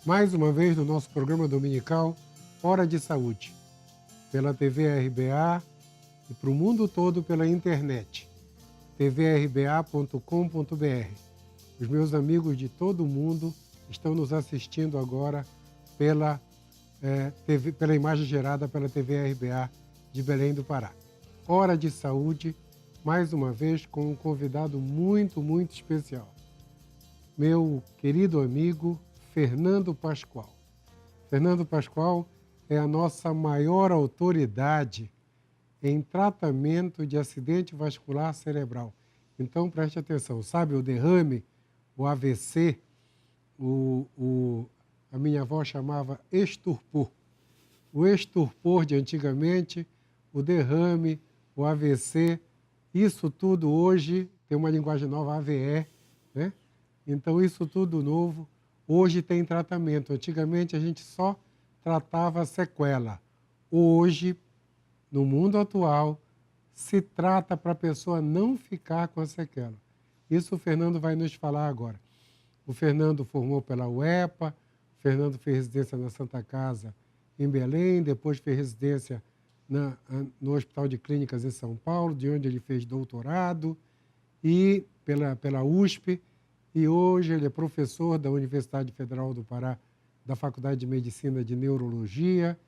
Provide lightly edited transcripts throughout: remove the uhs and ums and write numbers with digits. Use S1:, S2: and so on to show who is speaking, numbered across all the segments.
S1: mais uma vez no nosso programa dominical Hora de Saúde, pela TV RBA e para o mundo todo pela internet, tvrba.com.br. Os meus amigos de todo o mundo estão nos assistindo agora pela imagem gerada pela TV RBA de Belém do Pará. Hora de Saúde, mais uma vez com um convidado muito, muito especial. Meu querido amigo Fernando Pascoal. Fernando Pascoal é a nossa maior autoridade em tratamento de acidente vascular cerebral. Então, preste atenção, sabe o derrame, o AVC, a minha avó chamava estupor. O estupor de antigamente, o derrame, o AVC, isso tudo hoje tem uma linguagem nova, AVE, né? Então, isso tudo novo, hoje tem tratamento. Antigamente, a gente só tratava a sequela. Hoje, no mundo atual, se trata para a pessoa não ficar com a sequela. Isso o Fernando vai nos falar agora. O Fernando formou pela UEPA, o Fernando fez residência na Santa Casa, em Belém, depois fez residência no Hospital de Clínicas em São Paulo, de onde ele fez doutorado, e pela USP, e hoje ele é professor da Universidade Federal do Pará, da Faculdade de Medicina de Neurologia,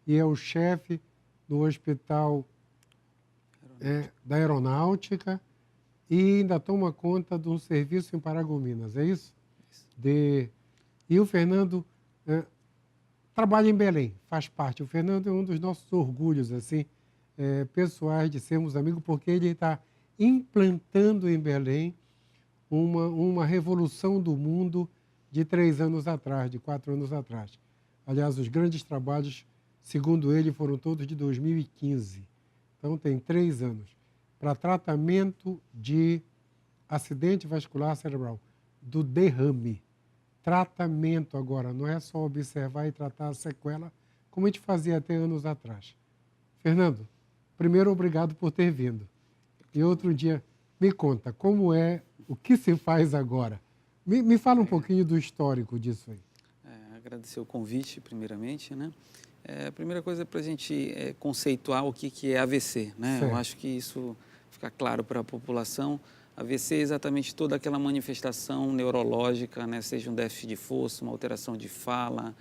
S1: e é o chefe do Hospital da Aeronáutica, e ainda toma conta de um serviço em Paragominas, é isso? E o Fernando trabalha em Belém, faz parte. O Fernando é um dos nossos orgulhos assim, pessoais de sermos amigos, porque ele está implantando em Belém uma revolução do mundo de 3 anos atrás, de 4 anos atrás. Aliás, os grandes trabalhos, segundo ele, foram todos de 2015. Então, tem 3 anos. Para tratamento de acidente vascular cerebral, do derrame. Tratamento agora, não é só observar e tratar a sequela, como a gente fazia até anos atrás. Fernando, primeiro, obrigado por ter vindo. E outro dia, me conta, como é, o que se faz agora? Me fala um pouquinho do histórico disso aí.
S2: Agradecer o convite, primeiramente, né? A primeira coisa é para a gente conceituar o que é AVC, né?
S1: Certo.
S2: Eu acho que isso fica claro para a população. AVC é exatamente toda aquela manifestação neurológica, né? Seja um déficit de força, uma alteração de fala,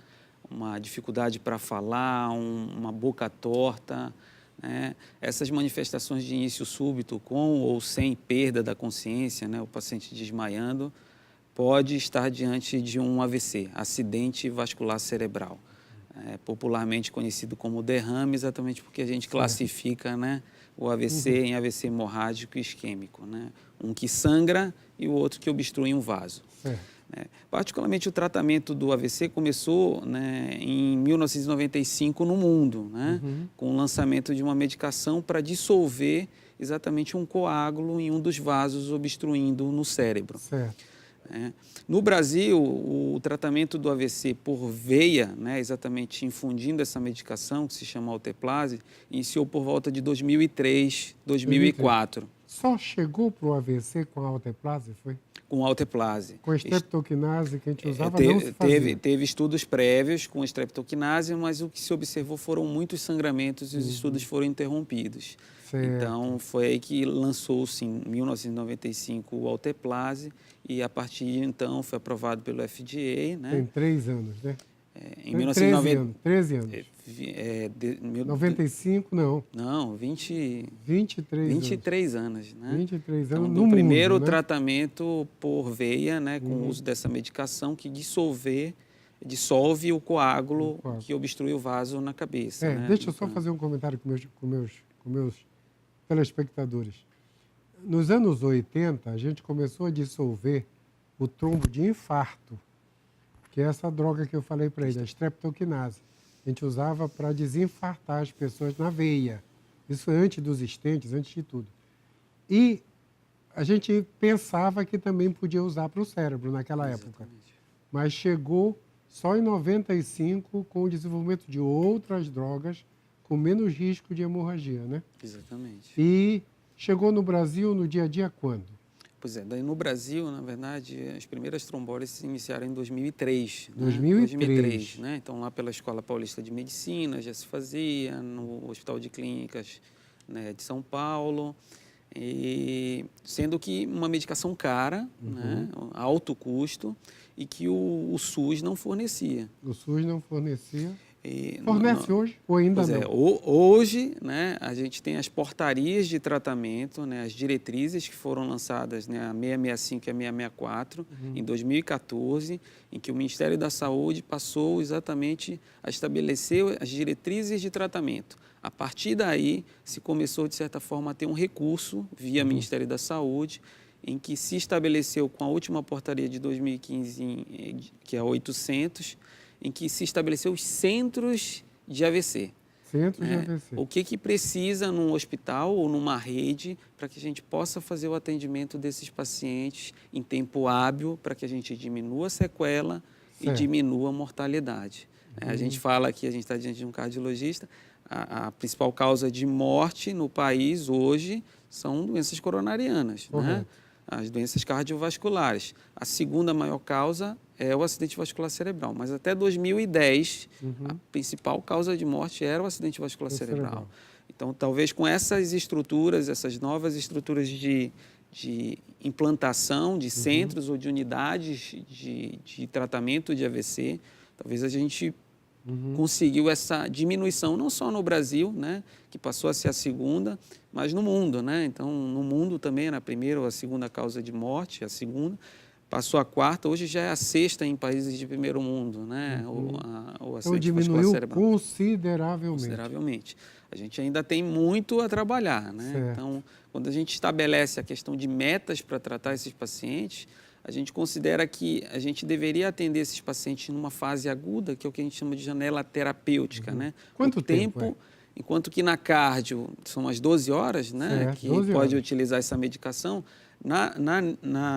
S2: uma dificuldade para falar, uma boca torta, né? Essas manifestações de início súbito, com ou sem perda da consciência, né? O paciente desmaiando, pode estar diante de um AVC, acidente vascular cerebral, popularmente conhecido como derrame, exatamente porque a gente classifica, né, o AVC em AVC hemorrágico e isquêmico, né? Um que sangra e o outro que obstrui um vaso. Particularmente o tratamento do AVC começou, né, em 1995 no mundo, né, com o lançamento de uma medicação para dissolver exatamente um coágulo em um dos vasos obstruindo no cérebro.
S1: Certo.
S2: No Brasil, o tratamento do AVC por veia, né, exatamente infundindo essa medicação, que se chama Alteplase, iniciou por volta de 2003, 2004.
S1: Só chegou para o AVC com a Alteplase, foi?
S2: Com Alteplase.
S1: Com a streptokinase que a gente usava não se fazia.
S2: Teve estudos prévios com streptokinase, mas o que se observou foram muitos sangramentos e os estudos foram interrompidos.
S1: Certo.
S2: Então, foi aí que lançou-se em 1995 o Alteplase e a partir de então foi aprovado pelo FDA, né?
S1: Tem 3 anos, né?
S2: Em 1990,
S1: 13 anos. 95, não.
S2: Não,
S1: 23
S2: anos, né?
S1: 23
S2: então,
S1: anos
S2: no
S1: no
S2: primeiro
S1: mundo, né?
S2: tratamento por veia, né, com o uso dessa medicação que dissolve o coágulo que obstrui o vaso na cabeça. Né?
S1: Deixa eu só fazer um comentário com meus telespectadores. Nos anos 80, a gente começou a dissolver o trombo de infarto, que é essa droga que eu falei para ele, a streptokinase. A gente usava para desinfartar as pessoas na veia. Isso antes dos stents, antes de tudo. E a gente pensava que também podia usar para o cérebro naquela época. Mas chegou só em 95 com o desenvolvimento de outras drogas com menos risco de hemorragia, né?
S2: Exatamente.
S1: E chegou no Brasil no dia a dia quando?
S2: Pois é, daí no Brasil, na verdade, as primeiras trombólises se iniciaram em 2003.
S1: 2003.
S2: Né? Então, lá pela Escola Paulista de Medicina já se fazia, no Hospital de Clínicas, né, de São Paulo, e sendo que uma medicação cara, né, alto custo, e que o SUS não fornecia.
S1: O SUS não fornecia.
S2: E
S1: Fornece hoje ou ainda
S2: Pois
S1: não?
S2: é, hoje, né, a gente tem as portarias de tratamento, né, as diretrizes que foram lançadas, né, a 665 e a 664, em 2014, em que o Ministério da Saúde passou exatamente a estabelecer as diretrizes de tratamento. A partir daí, se começou, de certa forma, a ter um recurso via Ministério da Saúde, em que se estabeleceu com a última portaria de 2015, que é a 800, em que se estabeleceu os centros de AVC.
S1: Centro de
S2: Né?
S1: AVC.
S2: O que precisa num hospital ou numa rede para que a gente possa fazer o atendimento desses pacientes em tempo hábil, para que a gente diminua a sequela e
S1: Certo.
S2: diminua a mortalidade. A gente fala aqui, a gente está diante de um cardiologista, a principal causa de morte no país hoje são doenças coronarianas, né? As doenças cardiovasculares. A segunda maior causa é o acidente vascular cerebral, mas até 2010 a principal causa de morte era o acidente vascular cerebral. Então, talvez com essas estruturas, essas novas estruturas de implantação de centros ou de unidades de tratamento de AVC, talvez a gente conseguiu essa diminuição, não só no Brasil, né, que passou a ser a segunda, mas no mundo, né? Então, no mundo também era a primeira ou a segunda causa de morte, a segunda, passou a quarta, hoje já é a sexta em países de primeiro mundo, né? O
S1: Então
S2: acidente vascular
S1: diminuiu
S2: cerebral.
S1: consideravelmente.
S2: Consideravelmente. A gente ainda tem muito a trabalhar, né?
S1: Certo.
S2: Então, quando a gente estabelece a questão de metas para tratar esses pacientes, a gente considera que a gente deveria atender esses pacientes numa fase aguda, que é o que a gente chama de janela terapêutica, né?
S1: Quanto
S2: o
S1: tempo
S2: enquanto que na cardio são as 12 horas, né?
S1: Certo,
S2: Que
S1: 12
S2: pode
S1: horas.
S2: utilizar essa medicação. No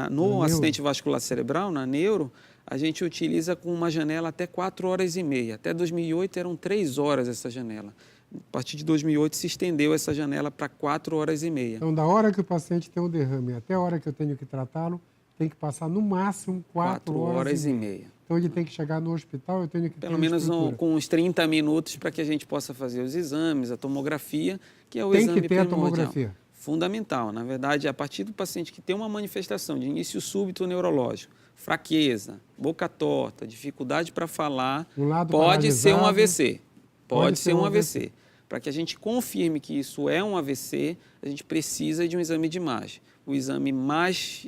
S1: neuro.
S2: acidente vascular cerebral, na neuro, a gente utiliza com uma janela até 4 horas e meia. Até 2008 eram 3 horas essa janela. A partir de 2008 se estendeu essa janela para 4 horas e meia.
S1: Então, da hora que o paciente tem um derrame até a hora que eu tenho que tratá-lo, tem que passar no máximo 4 horas e meia. Então, ele tem que chegar no hospital, eu tenho que ter
S2: Pelo menos
S1: estrutura.
S2: com uns 30 minutos para que a gente possa fazer os exames, a tomografia, que é o
S1: Tem
S2: exame
S1: que ter a
S2: primordial.
S1: tomografia.
S2: Fundamental. Na verdade, a partir do paciente que tem uma manifestação de início súbito neurológico, fraqueza, boca torta, dificuldade para falar,
S1: Um lado
S2: pode ser um
S1: paralisado.
S2: AVC. Pode ser um AVC. Para que a gente confirme que isso é um AVC, a gente precisa de um exame de imagem. O exame mais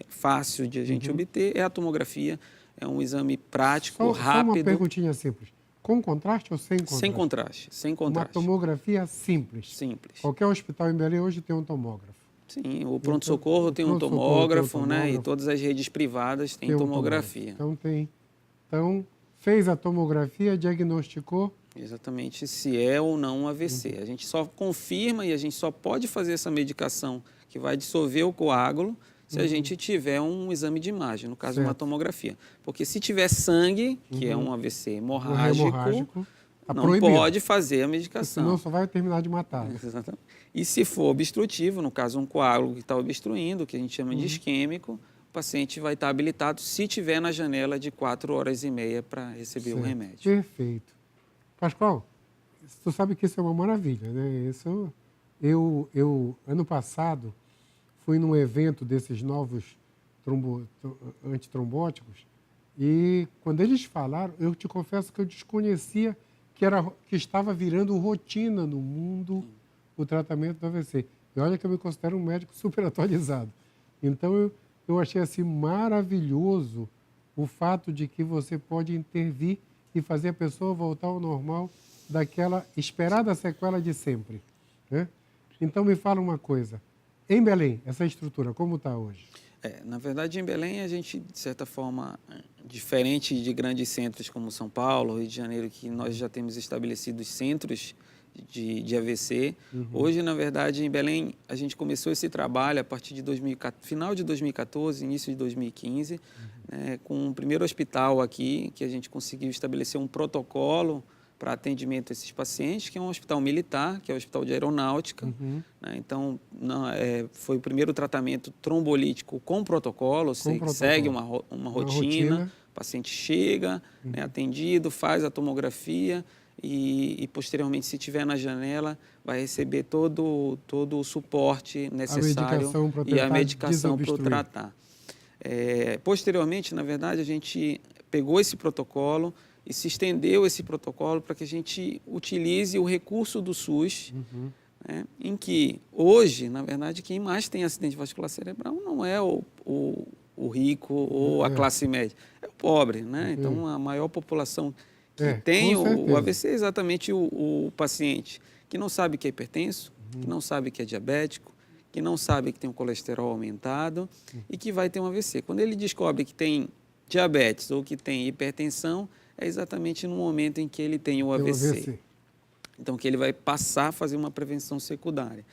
S2: fácil de a gente obter é a tomografia. É um exame prático,
S1: Só
S2: rápido.
S1: uma perguntinha simples. Com contraste ou sem contraste?
S2: Sem contraste, sem
S1: Uma
S2: contraste.
S1: tomografia simples.
S2: Simples.
S1: Qualquer hospital em Belém hoje tem um tomógrafo.
S2: Sim, o pronto-socorro tem um
S1: pronto-socorro
S2: tomógrafo,
S1: tem um
S2: né? E
S1: tomógrafo.
S2: todas as redes privadas têm
S1: Tem um
S2: tomografia.
S1: tomógrafo. Então, fez a tomografia, diagnosticou.
S2: Exatamente, se é ou não um AVC. A gente só confirma e a gente só pode fazer essa medicação que vai dissolver o coágulo se a gente tiver um exame de imagem, no caso uma
S1: Certo.
S2: tomografia. Porque se tiver sangue, que é um AVC hemorrágico,
S1: tá
S2: não
S1: proibido.
S2: pode fazer a
S1: Senão
S2: medicação.
S1: só vai terminar de matar.
S2: Exatamente. E se for obstrutivo, no caso um coágulo que está obstruindo, que a gente chama de isquêmico, o paciente vai estar habilitado se tiver na janela de 4 horas e meia para receber o
S1: Certo.
S2: remédio.
S1: Perfeito. Pascoal, tu sabe que isso é uma maravilha, né? Eu ano passado, fui num evento desses novos antitrombóticos e quando eles falaram, eu te confesso que eu desconhecia que estava virando rotina no mundo o tratamento do AVC. E olha que eu me considero um médico super atualizado. Então, eu achei assim maravilhoso o fato de que você pode intervir e fazer a pessoa voltar ao normal daquela esperada sequela de sempre, né? Então, me fala uma coisa. Em Belém, essa estrutura, como está hoje?
S2: Na verdade, em Belém, a gente, de certa forma, diferente de grandes centros como São Paulo, Rio de Janeiro, que nós já temos estabelecidos centros de AVC. Hoje, na verdade, em Belém, a gente começou esse trabalho a partir de final de 2014, início de 2015, né, com o primeiro hospital aqui, que a gente conseguiu estabelecer um protocolo para atendimento a esses pacientes, que é um hospital militar, que é o Hospital de Aeronáutica. Né? Então, foi o primeiro tratamento trombolítico com protocolo, segue uma rotina. O paciente chega, né, atendido, faz a tomografia e, posteriormente, se estiver na janela, vai receber todo o suporte necessário e a medicação para tratar. Posteriormente, na verdade, a gente pegou esse protocolo e se estendeu esse protocolo para que a gente utilize o recurso do SUS, né, em que hoje, na verdade, quem mais tem acidente vascular cerebral não é o rico ou a classe média, é o pobre. Né? Então, a maior população que tem o AVC é exatamente o paciente que não sabe que é hipertenso, que não sabe que é diabético, que não sabe que tem um colesterol aumentado e que vai ter um AVC. Quando ele descobre que tem diabetes ou que tem hipertensão, é exatamente no momento em que ele tem o AVC. Então, que ele vai passar a fazer uma prevenção secundária.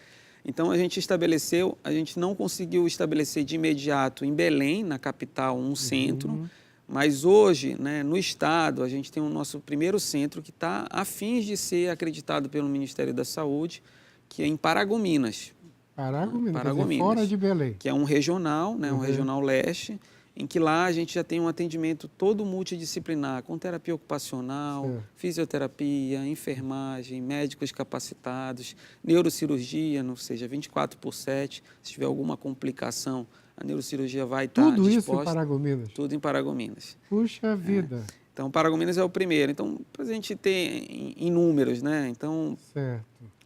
S2: Então, a gente não conseguiu estabelecer de imediato em Belém, na capital, um centro, mas hoje, né, no estado, a gente tem o nosso primeiro centro que está a fins de ser acreditado pelo Ministério da Saúde, que é em Paragominas.
S1: Paragominas, fora de Belém.
S2: Que é um regional, né, um regional leste, em que lá a gente já tem um atendimento todo multidisciplinar, com terapia ocupacional, fisioterapia, enfermagem, médicos capacitados, neurocirurgia, ou seja, 24/7. Se tiver alguma complicação, a neurocirurgia vai estar disposta.
S1: Tudo isso em Paragominas?
S2: Tudo em Paragominas.
S1: Puxa vida!
S2: Então, Paragominas é o primeiro. Então, para a gente ter em números, né? Então,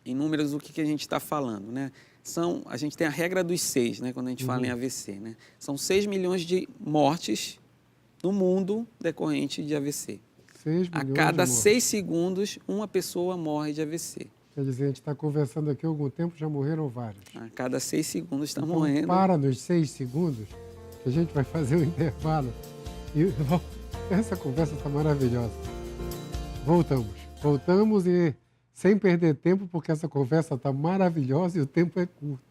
S2: em números, o que a gente está falando, né? A gente tem a regra dos 6, né, quando a gente fala em AVC. Né? São 6 milhões de mortes no mundo decorrente de AVC.
S1: 6 milhões
S2: a cada 6 segundos, uma pessoa morre de AVC.
S1: Quer dizer, a gente está conversando aqui há algum tempo, já morreram vários.
S2: A cada 6 segundos está
S1: então,
S2: morrendo.
S1: Para nos 6 segundos, que a gente vai fazer um intervalo. E essa conversa está maravilhosa. Voltamos e... sem perder tempo, porque essa conversa está maravilhosa e o tempo é curto.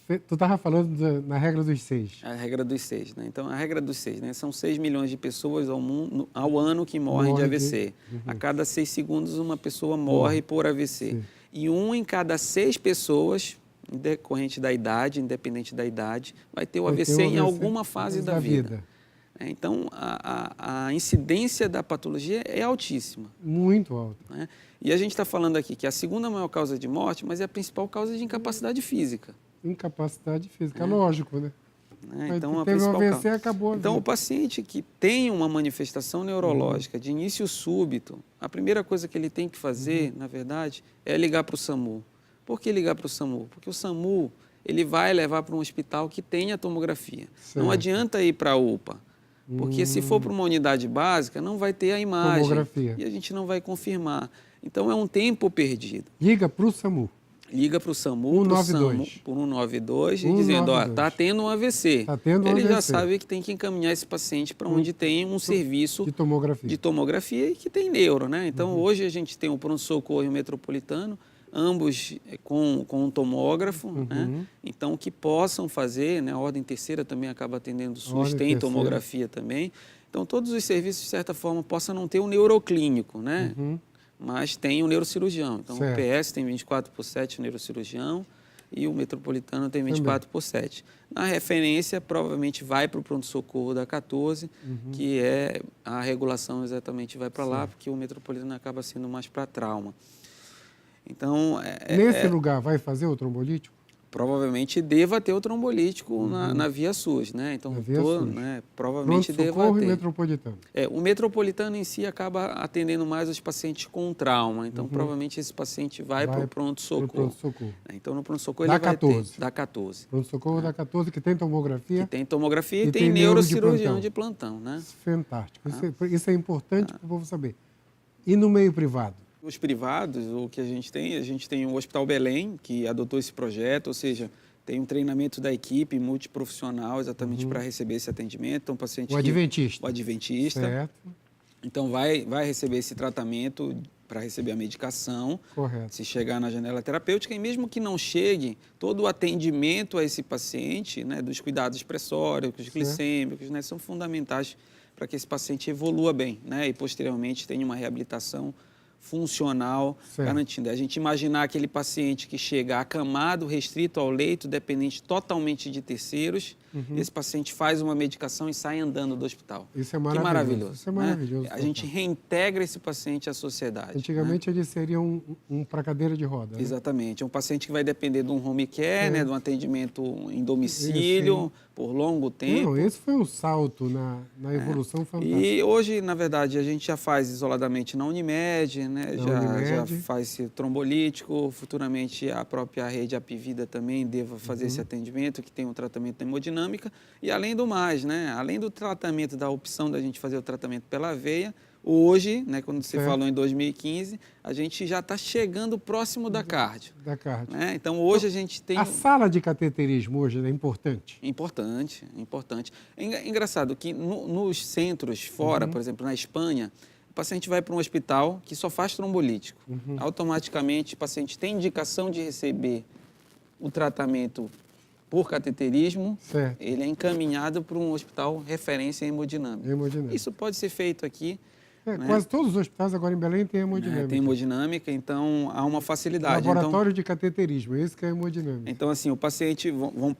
S1: Tu estava falando na regra dos 6.
S2: A regra dos 6, né? Então, a regra dos 6, né? São 6 milhões de pessoas ao ano que morrem de AVC. A cada 6 segundos, uma pessoa morre por AVC. Sim. E 1 em cada 6 pessoas, decorrente da idade, independente da idade, vai ter o AVC em alguma fase da vida. Então, a incidência da patologia é altíssima.
S1: Muito alta.
S2: Né? E a gente está falando aqui que é a segunda maior causa de morte, mas é a principal causa de incapacidade física.
S1: Incapacidade física, lógico, né?
S2: Então,
S1: teve um AVC, acabou a vida.
S2: Então, o paciente que tem uma manifestação neurológica de início súbito, a primeira coisa que ele tem que fazer, na verdade, é ligar para o SAMU. Por que ligar para o SAMU? Porque o SAMU ele vai levar para um hospital que tenha tomografia. Certo. Não adianta ir para a UPA. Porque se for para uma unidade básica, não vai ter a imagem.
S1: Tomografia.
S2: E a gente não vai confirmar. Então, é um tempo perdido.
S1: Liga para o SAMU.
S2: Liga para o SAMU, por 192, e dizendo, está tendo um AVC. Ele já sabe que tem que encaminhar esse paciente para onde tem um serviço de tomografia e que tem neuro. Né? Então, hoje a gente tem o pronto-socorro e o metropolitano, ambos com um tomógrafo, né? Então, que possam fazer, né? A ordem terceira também acaba atendendo o SUS, tem tomografia também. Então, todos os serviços, de certa forma, possam não ter um neuroclínico, né? Mas tem o neurocirurgião. Então, o PS tem 24/7 neurocirurgião e o metropolitano tem 24/7. Na referência, provavelmente vai para o pronto-socorro da 14, que é a regulação exatamente vai para lá, porque o metropolitano acaba sendo mais para trauma. Então,
S1: nesse lugar vai fazer o trombolítico?
S2: Provavelmente deva ter o trombolítico na via SUS, né? Então, provavelmente deva ter.
S1: Pronto-socorro e metropolitano.
S2: O metropolitano em si acaba atendendo mais os pacientes com trauma. Então, provavelmente esse paciente vai para o pronto-socorro. Então, no pronto-socorro ele vai ter da 14.
S1: Pronto-socorro da 14, que tem tomografia.
S2: Que tem tomografia e tem neurocirurgião de plantão, né?
S1: Fantástico. Isso é importante para o povo saber. E no meio privado?
S2: Os privados, o que a gente tem o Hospital Belém, que adotou esse projeto, ou seja, tem um treinamento da equipe multiprofissional exatamente para receber esse atendimento. Então, o
S1: adventista.
S2: O adventista.
S1: Certo.
S2: Então, vai receber esse tratamento para receber a medicação.
S1: Correto.
S2: Se chegar na janela terapêutica, e mesmo que não chegue, todo o atendimento a esse paciente, né, dos cuidados expressóricos, glicêmicos, né, são fundamentais para que esse paciente evolua bem, né? E posteriormente tenha uma reabilitação funcional,
S1: Certo.
S2: garantindo. A gente imaginar aquele paciente que chega acamado, restrito ao leito, dependente totalmente de terceiros, esse paciente faz uma medicação e sai andando do hospital.
S1: Isso é
S2: Que
S1: maravilhoso.
S2: maravilhoso.
S1: Isso é
S2: né?
S1: maravilhoso.
S2: A gente reintegra esse paciente à sociedade. né?
S1: Antigamente ele seria um para cadeira de roda. Né?
S2: Exatamente. É um paciente que vai depender de um home care, né, de um atendimento em domicílio, por longo tempo.
S1: Não, esse foi um salto na evolução fantástica.
S2: E hoje, na verdade, a gente já faz isoladamente na Unimed, né? Já faz trombolítico, futuramente a própria rede Apivida também deva fazer esse atendimento, que tem um tratamento da hemodinâmica. E além do mais, né? Além do tratamento, da opção da gente fazer o tratamento pela veia, hoje, né, quando você falou em 2015, a gente já está chegando próximo da cardio.
S1: Da cardio.
S2: Né? Então, hoje a gente tem...
S1: A sala de cateterismo hoje é importante?
S2: Importante, importante. É engraçado que nos centros fora, por exemplo, na Espanha, o paciente vai para um hospital que só faz trombolítico. Automaticamente, o paciente tem indicação de receber o tratamento por cateterismo,
S1: certo.
S2: ele é encaminhado para um hospital referência em hemodinâmica. Isso pode ser feito aqui. Né?
S1: Quase todos os hospitais agora em Belém têm hemodinâmica.
S2: Tem hemodinâmica, então há uma facilidade.
S1: Laboratório de cateterismo, esse que é a hemodinâmica.
S2: Então, assim, o paciente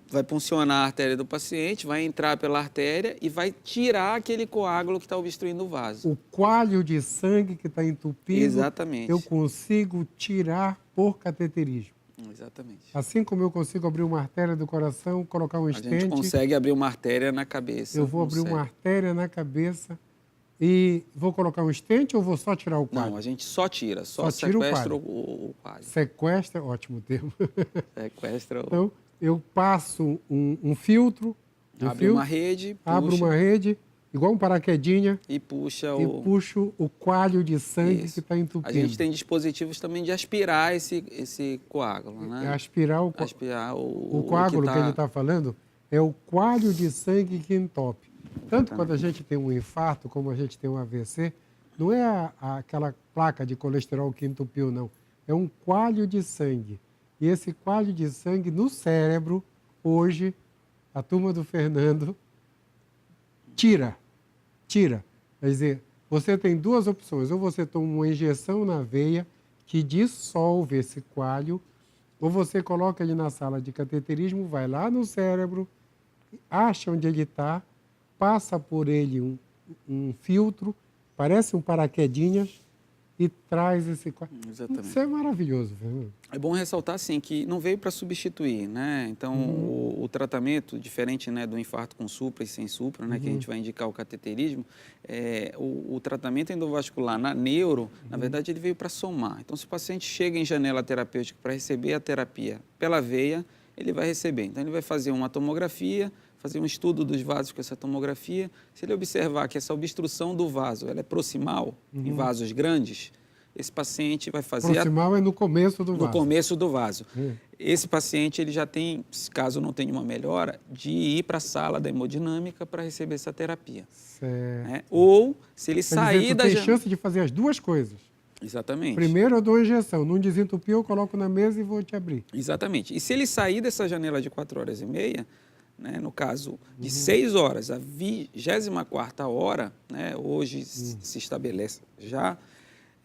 S2: vai puncionar a artéria do paciente, vai entrar pela artéria e vai tirar aquele coágulo que está obstruindo o vaso.
S1: O coalho de sangue que está entupido,
S2: exatamente,
S1: eu consigo tirar por cateterismo.
S2: Exatamente.
S1: Assim como eu consigo abrir uma artéria do coração, colocar um estente...
S2: A gente consegue abrir uma artéria na cabeça.
S1: Eu vou abrir uma artéria na cabeça e vou colocar um estente ou vou só tirar o coalho?
S2: Não, a gente só tira, só
S1: tira
S2: sequestra o coalho.
S1: Sequestra, ótimo termo.
S2: Sequestra o...
S1: Então, eu passo um filtro...
S2: Abre uma rede,
S1: abro uma rede, igual um paraquedinha...
S2: E puxa
S1: puxo o coalho de sangue que está entupindo.
S2: A gente tem dispositivos também de aspirar esse coágulo, né?
S1: Aspirar o coágulo que ele está falando é o coalho de sangue que entope. Tanto quando a gente tem um infarto, como a gente tem um AVC, não é aquela placa de colesterol que entupiu, não. É um coalho de sangue. E esse coalho de sangue no cérebro, hoje, a turma do Fernando tira. Quer dizer, você tem duas opções. Ou você toma uma injeção na veia que dissolve esse coalho, ou você coloca ele na sala de cateterismo, vai lá no cérebro, acha onde ele está, passa por ele um filtro, parece um paraquedinhas, e traz esse coalho.
S2: Exatamente.
S1: Isso é maravilhoso, Fernando.
S2: É bom ressaltar, assim, que não veio para substituir, né? Então, o tratamento, diferente, né, do infarto com supra e sem supra, né, que a gente vai indicar o cateterismo, o tratamento endovascular na neuro, na verdade, ele veio para somar. Então, se o paciente chega em janela terapêutica para receber a terapia pela veia, ele vai receber. Então, ele vai fazer uma tomografia, fazer um estudo dos vasos com essa tomografia. Se ele observar que essa obstrução do vaso ela é proximal, em vasos grandes, esse paciente vai fazer...
S1: Proximal é no começo do vaso.
S2: No começo do vaso. Esse paciente ele já tem, caso não tenha uma melhora, de ir para a sala da hemodinâmica para receber essa terapia.
S1: Certo.
S2: Né? Ou, se ele sair da...
S1: Tem chance de fazer as duas coisas.
S2: Exatamente.
S1: Primeiro eu dou a injeção, não desentupir, eu coloco na mesa e vou te abrir.
S2: Exatamente. E se ele sair dessa janela de 4h30, né, no caso de 6 horas, a 24ª hora, né, hoje se estabelece já,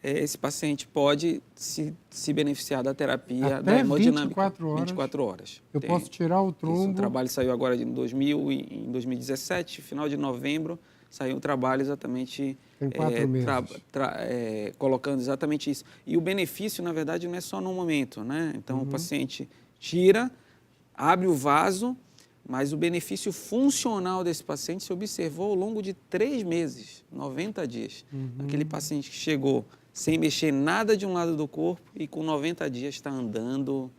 S2: esse paciente pode se beneficiar da terapia
S1: até
S2: da hemodinâmica.
S1: 24 horas. Eu
S2: Tem,
S1: posso tirar o trombo.
S2: O trabalho saiu agora em 2017, final de novembro, saiu um trabalho exatamente...
S1: Tem 4 meses.
S2: Colocando exatamente isso. E o benefício, na verdade, não é só no momento, né? Então, o paciente tira, abre o vaso, mas o benefício funcional desse paciente se observou ao longo de 3 meses, 90 dias. Aquele paciente que chegou sem mexer nada de um lado do corpo e com 90 dias está andando,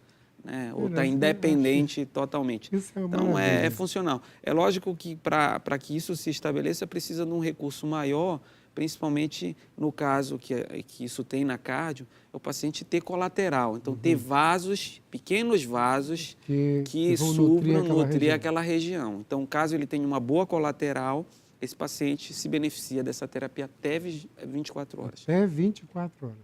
S2: né? Ou está independente totalmente.
S1: Isso é
S2: então, é funcional. É lógico que para que isso se estabeleça, precisa de um recurso maior, principalmente no caso que isso tem na cardio, é o paciente ter colateral. Então, ter vasos, pequenos vasos, que supram, nutrir aquela região. Então, caso ele tenha uma boa colateral, esse paciente se beneficia dessa terapia até 24 horas.
S1: Até 24 horas.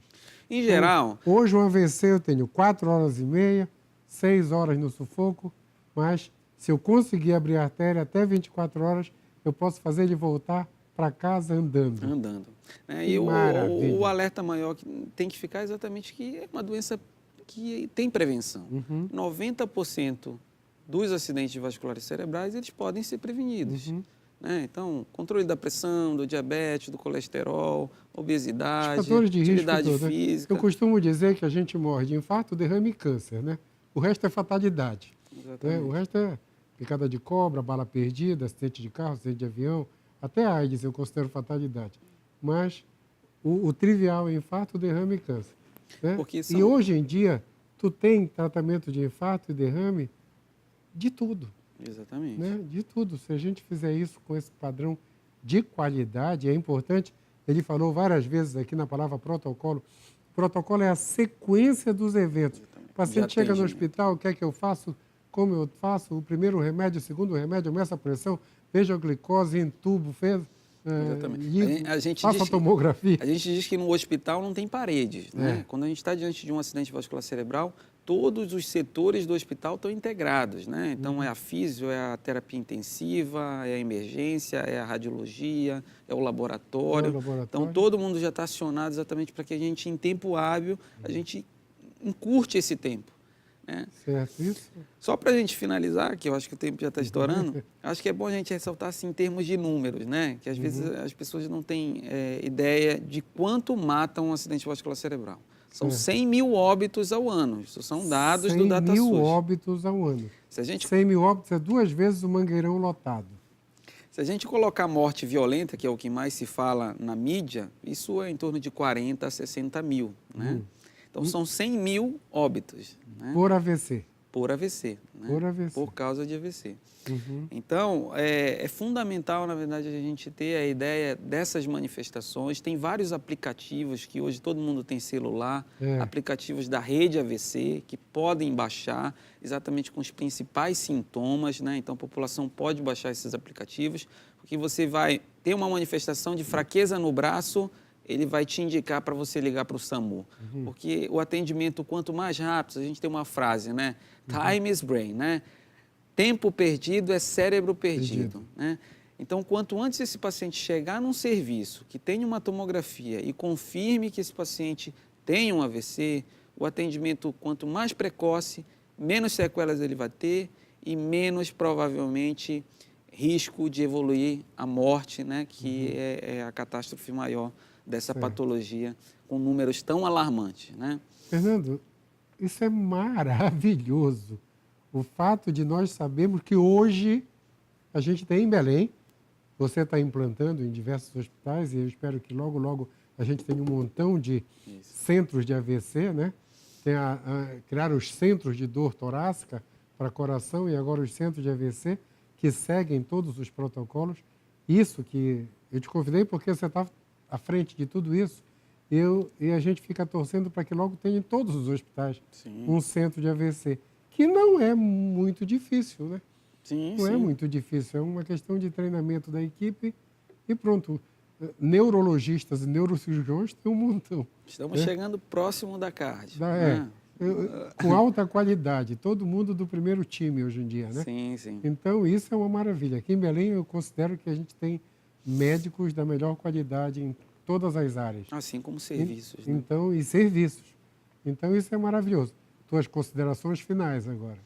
S2: Em geral...
S1: Então, hoje, um AVC eu tenho 4h30, 6 horas no sufoco, mas se eu conseguir abrir a artéria até 24 horas, eu posso fazer ele voltar para casa andando.
S2: Andando. Né?
S1: Que
S2: E
S1: maravilha.
S2: o alerta maior que tem que ficar exatamente que é uma doença que tem prevenção. 90% dos acidentes vasculares cerebrais, eles podem ser prevenidos. Né? Então, controle da pressão, do diabetes, do colesterol,
S1: Os
S2: obesidade,
S1: fatores de risco
S2: atividade
S1: todos, né?
S2: física.
S1: Eu costumo dizer que a gente morre de infarto, derrame e câncer, né? O resto é fatalidade. Né?
S2: Exatamente.
S1: O resto é picada de cobra, bala perdida, acidente de carro, acidente de avião, até a AIDS eu considero fatalidade. Mas o trivial é infarto, derrame e câncer. Né?
S2: Porque
S1: E hoje em dia, tu tem tratamento de infarto e derrame de tudo.
S2: Exatamente.
S1: Né? De tudo. Se a gente fizer isso com esse padrão de qualidade, é importante. Ele falou várias vezes aqui na palavra protocolo. O protocolo é a sequência dos eventos. O paciente chega no hospital, o que é que eu faço? Como eu faço? O primeiro remédio, o segundo remédio, eu meço a pressão, vejo a glicose, entubo, faço a tomografia.
S2: A gente diz que no hospital não tem paredes. Né? Quando a gente está diante de um acidente vascular cerebral, todos os setores do hospital estão integrados. Né? Então, é a físio, é a terapia intensiva, é a emergência, é a radiologia, é o laboratório. Então, todo mundo já está acionado exatamente para que a gente, em tempo hábil, a gente encurte esse tempo. Né?
S1: Certo, isso.
S2: Só para a gente finalizar, que eu acho que o tempo já está estourando, acho que é bom a gente ressaltar assim, em termos de números, né? Que às vezes as pessoas não têm ideia de quanto mata um acidente vascular cerebral. São 100 mil óbitos ao ano. Isso são dados do DataSUS.
S1: 100 mil óbitos ao ano. 100 mil óbitos é 2 vezes o Mangueirão lotado.
S2: Se a gente colocar morte violenta, que é o que mais se fala na mídia, isso é em torno de 40 a 60 mil, né? Então, são 100 mil óbitos. Né?
S1: Por AVC.
S2: Por AVC. Né?
S1: Por AVC.
S2: Por causa de AVC. Então, é fundamental, na verdade, a gente ter a ideia dessas manifestações. Tem vários aplicativos que hoje todo mundo tem celular, aplicativos da rede AVC, que podem baixar exatamente com os principais sintomas. Né? Então, a população pode baixar esses aplicativos, porque você vai ter uma manifestação de fraqueza no braço, ele vai te indicar para você ligar para o SAMU. Porque o atendimento, quanto mais rápido, a gente tem uma frase, né? Time is brain, né? Tempo perdido é cérebro perdido. Né? Então, quanto antes esse paciente chegar num serviço que tenha uma tomografia e confirme que esse paciente tem um AVC, o atendimento, quanto mais precoce, menos sequelas ele vai ter e menos, provavelmente, risco de evoluir à morte, né? Que é a catástrofe maior dessa patologia, com números tão alarmantes. Né?
S1: Fernando, isso é maravilhoso. O fato de nós sabermos que hoje a gente tem em Belém, você está implantando em diversos hospitais, e eu espero que logo, logo a gente tenha um montão de centros de AVC, né? Criar os centros de dor torácica para coração e agora os centros de AVC, que seguem todos os protocolos. Isso que eu te convidei porque você está à frente de tudo isso, e a gente fica torcendo para que logo tenha em todos os hospitais um centro de AVC, que não é muito difícil, né? Não é muito difícil, é uma questão de treinamento da equipe e pronto. Neurologistas e neurocirurgiões tem um montão.
S2: Estamos chegando próximo da CARD.
S1: Com alta qualidade, todo mundo do primeiro time hoje em dia, né?
S2: Sim.
S1: Então, isso é uma maravilha. Aqui em Belém, eu considero que a gente tem médicos da melhor qualidade em todas as áreas.
S2: Assim como serviços. Né?
S1: Então, e serviços. Então, isso é maravilhoso. Tuas considerações finais agora.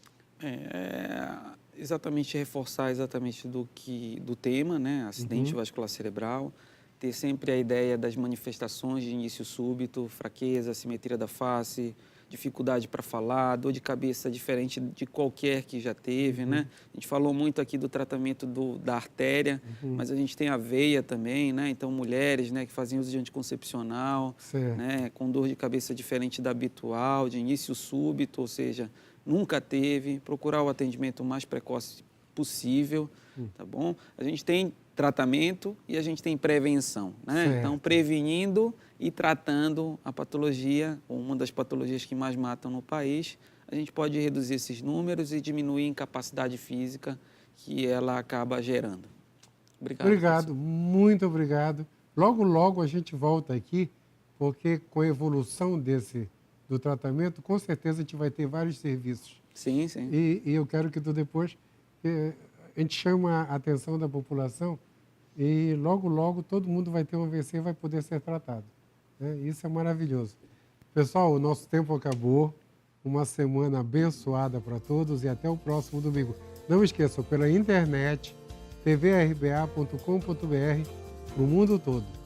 S2: Exatamente reforçar exatamente do tema, né? Acidente vascular cerebral. Ter sempre a ideia das manifestações de início súbito, fraqueza, assimetria da face, dificuldade para falar, dor de cabeça diferente de qualquer que já teve, né? A gente falou muito aqui do tratamento da artéria, mas a gente tem a veia também, né? Então, mulheres, né, que fazem uso de anticoncepcional, né, com dor de cabeça diferente da habitual, de início súbito, ou seja, nunca teve, procurar o atendimento mais precoce possível, tá bom? A gente tem tratamento e a gente tem prevenção, né? Então, prevenindo e tratando a patologia, uma das patologias que mais matam no país, a gente pode reduzir esses números e diminuir a incapacidade física que ela acaba gerando. Obrigado.
S1: Obrigado, muito obrigado. Logo, logo a gente volta aqui, porque com a evolução do tratamento, com certeza a gente vai ter vários serviços.
S2: Sim.
S1: E eu quero que tu depois... a gente chama a atenção da população e logo, logo todo mundo vai ter um AVC e vai poder ser tratado, né? Isso é maravilhoso. Pessoal, o nosso tempo acabou. Uma semana abençoada para todos e até o próximo domingo. Não esqueçam, pela internet, tvrba.com.br, para o mundo todo.